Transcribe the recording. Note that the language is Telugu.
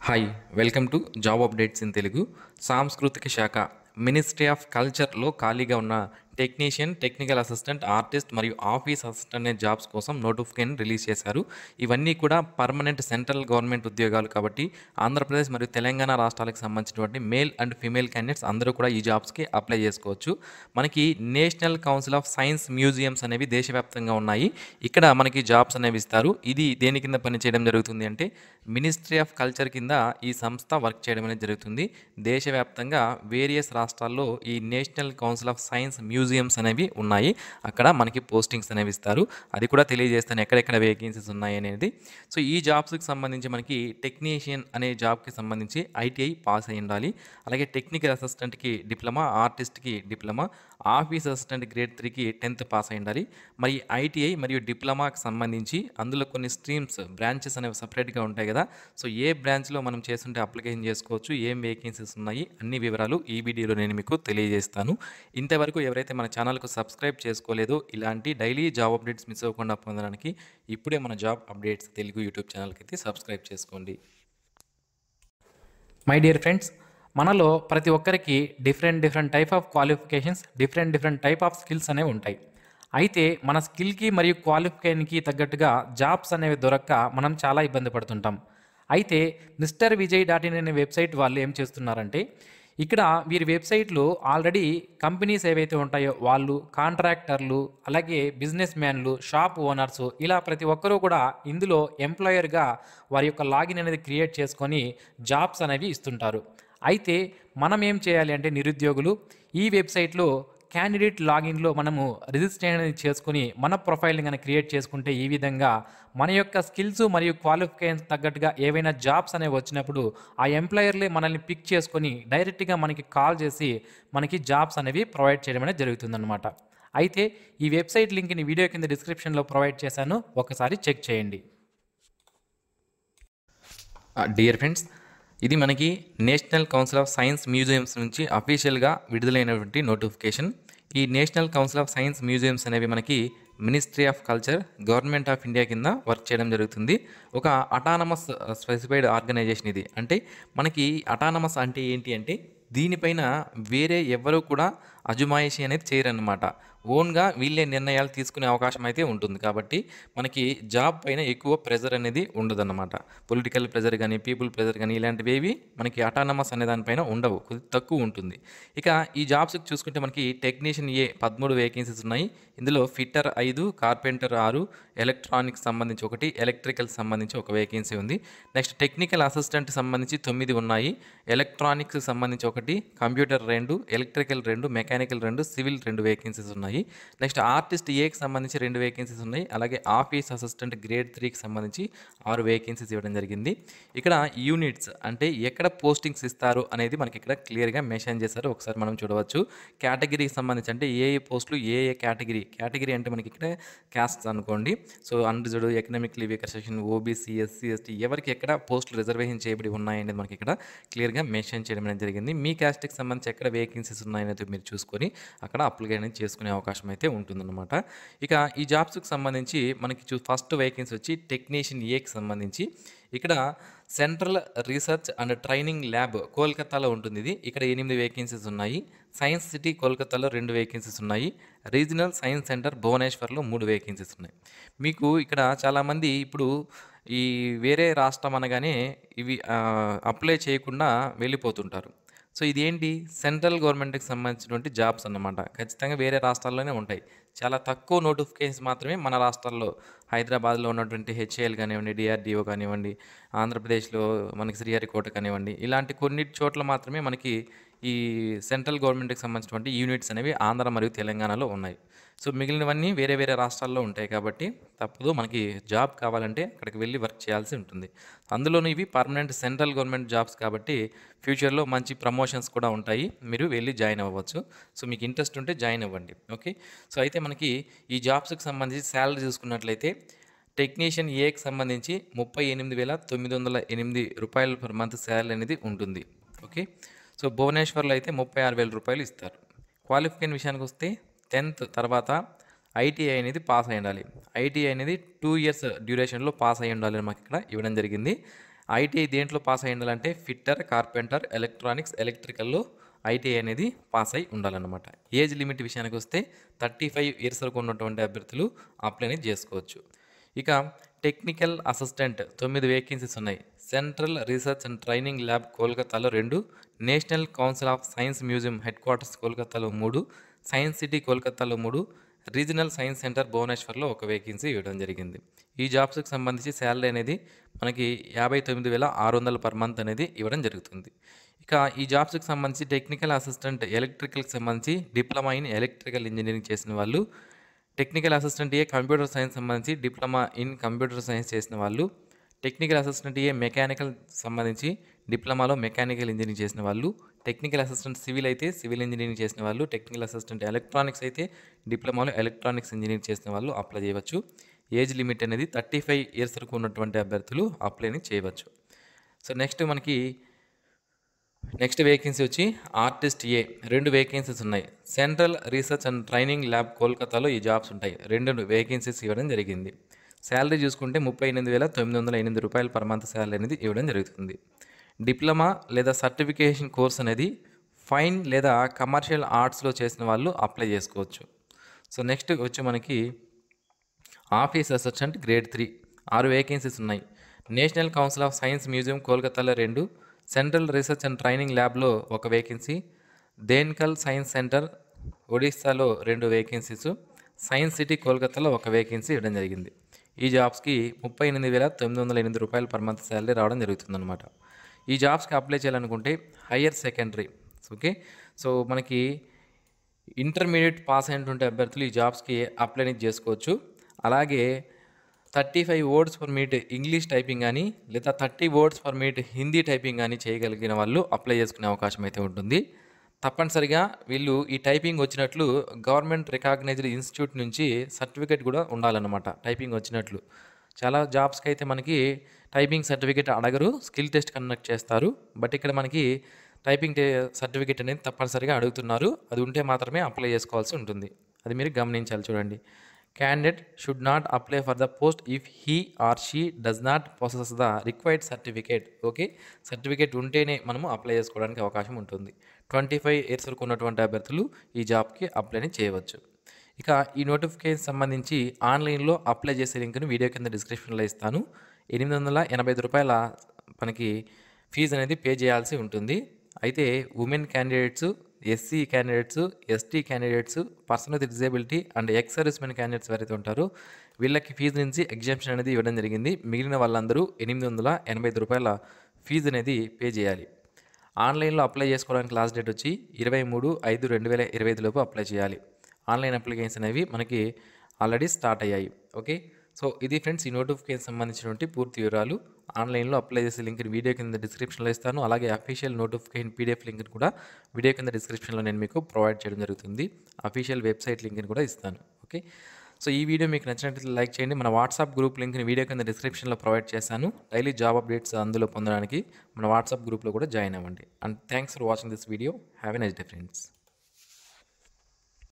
Hi welcome to job updates in Telugu. సాంస్కృతిక శాఖ మినిస్ట్రీ ఆఫ్ కల్చర్లో ఖాళీగా ఉన్న టెక్నీషియన్, టెక్నికల్ అసిస్టెంట్, ఆర్టిస్ట్ మరియు ఆఫీస్ అసిస్టెంట్ అనే జాబ్స్ కోసం నోటిఫికేషన్ రిలీజ్ చేశారు. ఇవన్నీ కూడా పర్మనెంట్ సెంట్రల్ గవర్నమెంట్ ఉద్యోగాలు కాబట్టి ఆంధ్రప్రదేశ్ మరియు తెలంగాణ రాష్ట్రాలకు సంబంధించినటువంటి మేల్ అండ్ ఫీమేల్ క్యాండిడేట్స్ అందరూ కూడా ఈ జాబ్స్కి అప్లై చేసుకోవచ్చు. మనకి national council of science museums అనేవి దేశవ్యాప్తంగా ఉన్నాయి. ఇక్కడ మనకి జాబ్స్ అనేవి ఇస్తారు. ఇది దేని కింద పనిచేయడం జరుగుతుంది అంటే మినిస్ట్రీ ఆఫ్ కల్చర్ కింద ఈ సంస్థ వర్క్ చేయడం అనేది జరుగుతుంది. దేశవ్యాప్తంగా వేరియస్ రాష్ట్రాల్లో ఈ national council of science museums అనేవి ఉన్నాయి. అక్కడ మనకి పోస్టింగ్స్ అనేవి ఇస్తారు. అది కూడా తెలియజేస్తాను ఎక్కడెక్కడ వేకెన్సీస్ ఉన్నాయి అనేది. సో ఈ జాబ్స్కి సంబంధించి మనకి టెక్నీషియన్ అనే జాబ్కి సంబంధించి ఐటీఐ పాస్ అయి ఉండాలి. అలాగే టెక్నికల్ అసిస్టెంట్కి డిప్లొమా, ఆర్టిస్ట్కి డిప్లొమా, ఆఫీస్ అసిస్టెంట్ గ్రేడ్ 3కి 10th పాస్ అయి ఉండాలి. మరి ఐటీఐ మరియు డిప్లొమాకి సంబంధించి అందులో కొన్ని స్ట్రీమ్స్, బ్రాంచెస్ అనేవి సపరేట్గా ఉంటాయి కదా. సో ఏ బ్రాంచ్లో మనం చేస్తుంటే అప్లికేషన్ చేసుకోవచ్చు, ఏం వేకెన్సీస్ ఉన్నాయి, అన్ని వివరాలు ఈ వీడియోలో నేను మీకు తెలియజేస్తాను. ఇంతవరకు ఎవరైతే మన ఛానల్కు సబ్స్క్రైబ్ చేసుకోలేదో ఇలాంటి డైలీ జాబ్ అప్డేట్స్ మిస్ అవ్వకుండా పొందడానికి ఇప్పుడే మన జాబ్ అప్డేట్స్ తెలుగు యూట్యూబ్ ఛానల్కి అయితే సబ్స్క్రైబ్ చేసుకోండి. మై డియర్ ఫ్రెండ్స్, మనలో ప్రతి ఒక్కరికి different type of qualifications, different type of skills అనేవి ఉంటాయి. అయితే మన స్కిల్కి మరియు క్వాలిఫికేషన్కి తగ్గట్టుగా జాబ్స్ అనేవి దొరక్క మనం చాలా ఇబ్బంది పడుతుంటాం. అయితే మిస్టర్ విజయ్ .in అనే వెబ్సైట్ వాళ్ళు ఏం చేస్తున్నారంటే, ఇక్కడ వీరి వెబ్సైట్లో ఆల్రెడీ కంపెనీస్ ఏవైతే ఉంటాయో వాళ్ళు, కాంట్రాక్టర్లు, అలాగే బిజినెస్ మ్యాన్లు, షాప్ ఓనర్స్, ఇలా ప్రతి ఒక్కరూ కూడా ఇందులో ఎంప్లాయర్గా వారి యొక్క లాగిన్ అనేది క్రియేట్ చేసుకొని జాబ్స్ అనేవి ఇస్తుంటారు. అయితే మనం ఏం చేయాలి అంటే నిరుద్యోగులు ఈ వెబ్సైట్లో క్యాండిడేట్ లాగిన్లో మనము రిజిస్ట్రేషన్ అనేది చేసుకుని మన ప్రొఫైల్ని కనుక క్రియేట్ చేసుకుంటే ఈ విధంగా మన యొక్క స్కిల్స్ మరియు క్వాలిఫికేషన్ తగ్గట్టుగా ఏవైనా జాబ్స్ అనేవి వచ్చినప్పుడు ఆ ఎంప్లాయర్లే మనల్ని పిక్ చేసుకొని డైరెక్ట్గా మనకి కాల్ చేసి మనకి జాబ్స్ అనేవి ప్రొవైడ్ చేయడం అనేది జరుగుతుందన్నమాట. అయితే ఈ వెబ్సైట్ లింక్ని వీడియో కింద డిస్క్రిప్షన్లో ప్రొవైడ్ చేశాను, ఒకసారి చెక్ చేయండి. డియర్ ఫ్రెండ్స్, ఇది మనకి national council of science museums నుంచి అఫీషియల్గా విడుదలైనటువంటి నోటిఫికేషన్. ఈ national council of science museums అనేవి మనకి ministry of culture, government of India కింద వర్క్ చేయడం జరుగుతుంది. ఒక అటానమస్ స్పెసిఫైడ్ ఆర్గనైజేషన్ ఇది. అంటే మనకి అటానమస్ అంటే ఏంటి అంటే దీనిపైన వేరే ఎవరు కూడా అజమాయిషీ అనేది చేయరన్నమాట. ఓన్గా వీళ్ళే నిర్ణయాలు తీసుకునే అవకాశం అయితే ఉంటుంది. కాబట్టి మనకి జాబ్ పైన ఎక్కువ ప్రెజర్ అనేది ఉండదన్నమాట. పొలిటికల్ ప్రెజర్ కానీ, పీపుల్ ప్రెజర్ కానీ ఇలాంటివి ఏవి మనకి అటానమస్ అనే దానిపైన ఉండవు, కొద్ది తక్కువ ఉంటుంది. ఇక ఈ జాబ్స్కి చూసుకుంటే మనకి టెక్నీషియన్ ఏ 13 వేకెన్సీస్ ఉన్నాయి. ఇందులో ఫిట్టర్ 5, కార్పెంటర్ 6, ఎలక్ట్రానిక్స్ సంబంధించి 1, ఎలక్ట్రికల్ సంబంధించి 1 వేకెన్సీ ఉంది. నెక్స్ట్ టెక్నికల్ అసిస్టెంట్ సంబంధించి 9 ఉన్నాయి. ఎలక్ట్రానిక్స్ సంబంధించి 1, computer 2, electrical 2, mechanical 2, civil 2 vacancies ఉన్నాయి. నెక్స్ట్ ఆర్టిస్ట్ ఏకి సంబంధించి 2 వేకెన్సీస్ ఉన్నాయి. అలాగే ఆఫీస్ అసిస్టెంట్ గ్రేడ్ 3కి సంబంధించి 6 వేకెన్సీస్ ఇవ్వడం జరిగింది. ఇక్కడ యూనిట్స్ అంటే ఎక్కడ పోస్టింగ్స్ ఇస్తారు అనేది మనకి ఇక్కడ క్లియర్గా మెన్షన్ చేశారు. ఒకసారి మనం చూడవచ్చు. కేటగిరీకి సంబంధించి అంటే ఏ పోస్టులు ఏ కేటగిరీ అంటే మనకి ఇక్కడ క్యాస్ట్స్ అనుకోండి. So unreserved, economically weaker section, OBC, SC, ST ఎవరికి ఎక్కడ పోస్టులు రిజర్వేషన్ చేయబడి ఉన్నాయనేది మనకి ఇక్కడ క్లియర్గా మెన్షన్ చేయడం అనేది జరిగింది. మీ క్యాస్ట్కి సంబంధించి ఎక్కడ వేకెన్సీస్ ఉన్నాయనేది మీరు చూసుకొని అక్కడ అప్లికేషన్ చేసుకునే అవకాశం అయితే ఉంటుందన్నమాట. ఇక ఈ జాబ్స్కి సంబంధించి మనకి ఫస్ట్ వేకెన్సీ వచ్చి టెక్నీషియన్ ఏకి సంబంధించి ఇక్కడ central research and training lab కోల్కతాలో ఉంటుంది. ఇది ఇక్కడ 8 వేకెన్సీస్ ఉన్నాయి. సైన్స్ సిటీ కోల్కతాలో 2 వేకెన్సీస్ ఉన్నాయి. రీజనల్ సైన్స్ సెంటర్ భువనేశ్వర్లో 3 వేకెన్సీస్ ఉన్నాయి. మీకు ఇక్కడ చాలామంది ఇప్పుడు ఈ వేరే రాష్ట్రం అనగానే ఇవి అప్లై చేయకుండా వెళ్ళిపోతుంటారు. సో ఇదేంటి సెంట్రల్ గవర్నమెంట్కి సంబంధించినటువంటి జాబ్స్ అన్నమాట. ఖచ్చితంగా వేరే రాష్ట్రాల్లోనే ఉంటాయి. చాలా తక్కువ నోటిఫికేషన్స్ మాత్రమే మన రాష్ట్రాల్లో, హైదరాబాద్లో ఉన్నటువంటి హెచ్ఏఎల్ కానివ్వండి, డిఆర్డిఓ కానివ్వండి, ఆంధ్రప్రదేశ్లో మనకి శ్రీహరికోట కానివ్వండి, ఇలాంటి కొన్ని చోట్ల మాత్రమే మనకి ఈ సెంట్రల్ గవర్నమెంట్కి సంబంధించినటువంటి యూనిట్స్ అనేవి ఆంధ్ర మరియు తెలంగాణలో ఉన్నాయి. సో మిగిలినవన్నీ వేరే వేరే రాష్ట్రాల్లో ఉంటాయి. కాబట్టి తప్పదు, మనకి జాబ్ కావాలంటే అక్కడికి వెళ్ళి వర్క్ చేయాల్సి ఉంటుంది. అందులోనూ ఇవి పర్మనెంట్ సెంట్రల్ గవర్నమెంట్ జాబ్స్ కాబట్టి ఫ్యూచర్లో మంచి ప్రమోషన్స్ కూడా ఉంటాయి. మీరు వెళ్ళి జాయిన్ అవ్వచ్చు. సో మీకు ఇంట్రెస్ట్ ఉంటే జాయిన్ అవ్వండి. ఓకే. సో అయితే మనకి ఈ జాబ్స్కి సంబంధించి శాలరీ చూసుకున్నట్లయితే టెక్నీషియన్ ఏకి సంబంధించి 38,908 రూపాయలు పర్ మంత్ శాలరీ అనేది ఉంటుంది. ఓకే. సో భువనేశ్వర్లో అయితే 36,000 రూపాయలు ఇస్తారు. క్వాలిఫికేషన్ విషయానికి వస్తే 10th తర్వాత ఐటీఐ అనేది పాస్ అయి ఉండాలి. ఐటీఐ అనేది 2 years డ్యూరేషన్లో పాస్ అయి ఉండాలని మాకు ఇక్కడ ఇవ్వడం జరిగింది. ఐటీఐ దేంట్లో పాస్ అయి ఉండాలంటే ఫిట్టర్, కార్పెంటర్, ఎలక్ట్రానిక్స్, ఎలక్ట్రికల్లో ఐటీఐ అనేది పాస్ అయి ఉండాలన్నమాట. ఏజ్ లిమిట్ విషయానికి వస్తే 35 ఇయర్స్ వరకు ఉన్నటువంటి అభ్యర్థులు అప్లై అనేది చేసుకోవచ్చు. ఇక టెక్నికల్ అసిస్టెంట్ 9 వేకెన్సీస్ ఉన్నాయి. Central research and training lab కోల్కతాలో 2, national council of science museum head quarters కోల్కతాలో 3, సైన్స్ సిటీ కోల్కతాలో 3, రీజనల్ సైన్స్ సెంటర్ భువనేశ్వర్లో 1 వేకెన్సీ ఇవ్వడం జరిగింది. ఈ జాబ్స్కి సంబంధించి శాలరీ అనేది మనకి 59,600 పర్ మంత్ అనేది ఇవ్వడం జరుగుతుంది. ఇక ఈ జాబ్స్కి సంబంధించి టెక్నికల్ అసిస్టెంట్ ఎలక్ట్రికల్కి సంబంధించి డిప్లొమా ఇన్ ఎలక్ట్రికల్ ఇంజనీరింగ్ చేసిన వాళ్ళు, టెక్నికల్ అసిస్టెంట్ ఏ కంప్యూటర్ సైన్స్ సంబంధించి డిప్లొమా ఇన్ కంప్యూటర్ సైన్స్ చేసిన వాళ్ళు, టెక్నికల్ అసిస్టెంట్ ఏ మెకానికల్ సంబంధించి డిప్లొమాలో మెకానికల్ ఇంజనీరింగ్ చేసిన వాళ్ళు, టెక్నికల్ అసిస్టెంట్ సివిల్ అయితే సివిల్ ఇంజనీరింగ్ చేసిన వాళ్ళు, టెక్నికల్ అసిస్టెంట్ ఎలక్ట్రానిక్స్ అయితే డిప్లొమాలో ఎలక్ట్రానిక్స్ ఇంజనీరింగ్ చేసిన వాళ్ళు అప్లై చేయవచ్చు. ఏజ్ లిమిట్ అనేది 35 ఇయర్స్ వరకు ఉన్నటువంటి అభ్యర్థులు అప్లై చేయవచ్చు. సో నెక్స్ట్ వేకెన్సీ వచ్చి ఆర్టిస్ట్ ఏ 2 వేకెన్సీస్ ఉన్నాయి. Central research and training lab కోల్కతాలో ఈ జాబ్స్ ఉంటాయి. 2 వేకెన్సీస్ ఇవ్వడం జరిగింది. శాలరీ చూసుకుంటే 38,908 రూపాయలు పర్ మంత్ శాలరీ అనేది ఇవ్వడం జరుగుతుంది. డిప్లొమా లేదా సర్టిఫికేషన్ కోర్స్ అనేది ఫైన్ లేదా కమర్షియల్ ఆర్ట్స్లో చేసిన వాళ్ళు అప్లై చేసుకోవచ్చు. సో నెక్స్ట్ వచ్చి మనకి ఆఫీస్ అసిస్టెంట్ గ్రేడ్ 3 6 వేకెన్సీస్ ఉన్నాయి. National council of science museum కోల్కతాలో 2, సెంట్రల్ రీసెర్చ్ అండ్ ట్రైనింగ్ ల్యాబ్లో 1 వేకెన్సీ, దేన్కల్ సైన్స్ సెంటర్ ఒడిస్సాలో 2 వేకెన్సీస్, సైన్స్ సిటీ కోల్కతాలో 1 వేకెన్సీ ఇవ్వడం జరిగింది. ఈ జాబ్స్కి 38,908 రూపాయలు పర్ మంత్ శాలరీ రావడం జరుగుతుందన్నమాట. ఈ జాబ్స్కి అప్లై చేయాలనుకుంటే హయ్యర్ సెకండరీ ఓకే. సో మనకి ఇంటర్మీడియట్ పాస్ అయినటువంటి అభ్యర్థులు ఈ జాబ్స్కి అప్లై చేసుకోవచ్చు. అలాగే 35 words per minute English typing కానీ లేదా 30 words per minute Hindi typing కానీ చేయగలిగిన వాళ్ళు అప్లై చేసుకునే అవకాశం అయితే ఉంటుంది. తప్పనిసరిగా వీళ్ళు ఈ టైపింగ్ వచ్చినట్లు గవర్నమెంట్ రికాగ్నైజ్డ్ ఇన్స్టిట్యూట్ నుంచి సర్టిఫికేట్ కూడా ఉండాలన్నమాట. టైపింగ్ వచ్చినట్లు చాలా జాబ్స్కి అయితే మనకి టైపింగ్ సర్టిఫికేట్ అడగరు, స్కిల్ టెస్ట్ కండక్ట్ చేస్తారు. బట్ ఇక్కడ మనకి టైపింగ్ సర్టిఫికేట్ అనేది తప్పనిసరిగా అడుగుతున్నారు. అది ఉంటే మాత్రమే అప్లై చేసుకోవాల్సి ఉంటుంది. అది మీరు గమనించాలి. చూడండి, candidate should not apply for the post if he or she does not possess the required certificate. Okay, certificate ఉంటేనే మనము అప్లై చేసుకోవడానికి అవకాశం ఉంటుంది. 25 ఇయర్స్ వరకు ఉన్నటువంటి అభ్యర్థులు ఈ జాబ్కి అప్లై చేయవచ్చు. ఇక ఈ నోటిఫికేషన్ సంబంధించి ఆన్లైన్లో అప్లై చేసే లింక్ను వీడియో కింద డిస్క్రిప్షన్లో ఇస్తాను. 885 రూపాయల మనకి ఫీజు అనేది పే చేయాల్సి ఉంటుంది. అయితే women candidates, SC candidates, ST candidates, person with disability and ex servicemen candidates ఎవరైతే ఉంటారో వీళ్ళకి ఫీజు నుంచి ఎగ్జామ్షన్ అనేది ఇవ్వడం జరిగింది. మిగిలిన వాళ్ళందరూ 885 రూపాయల ఫీజు అనేది పే చేయాలి. ఆన్లైన్లో అప్లై చేసుకోవడానికి లాస్ట్ డేట్ వచ్చి 23/5/2025 లోపు అప్లై చేయాలి. ఆన్లైన్ అప్లికేషన్స్ అనేవి మనకి ఆల్రెడీ స్టార్ట్ అయ్యాయి. ఓకే, సో ఇది ఫ్రెండ్స్ ఈ నోటిఫికేషన్ సంబంధించినటువంటి పూర్తి వివరాలు. ఆన్లైన్లో అప్లై చేసే లింక్ని వీడియో కింద డిస్క్రిప్షన్లో ఇస్తాను. అలాగే అఫీషియల్ నోటిఫికేషన్ పీడిఎఫ్ లింక్ని కూడా వీడియో కింద డిస్క్రిప్షన్లో నేను మీకు ప్రొవైడ్ చేయడం జరుగుతుంది. అఫీషియల్ వెబ్సైట్ లింక్ని కూడా ఇస్తాను. ఓకే, సో ఈ వీడియో మీకు నచ్చినట్లయితే లైక్ చేయండి. మన వాట్సాప్ గ్రూప్ లింక్ని వీడియో కింద డిస్క్రిప్షన్లో ప్రొవైడ్ చేశాను. డైలీ జాబ్ అప్డేట్స్ అందులో పొందడానికి మన వాట్సాప్ గ్రూప్లో కూడా జాయిన్ అవ్వండి. And thanks for watching this video. Have a nice day friends.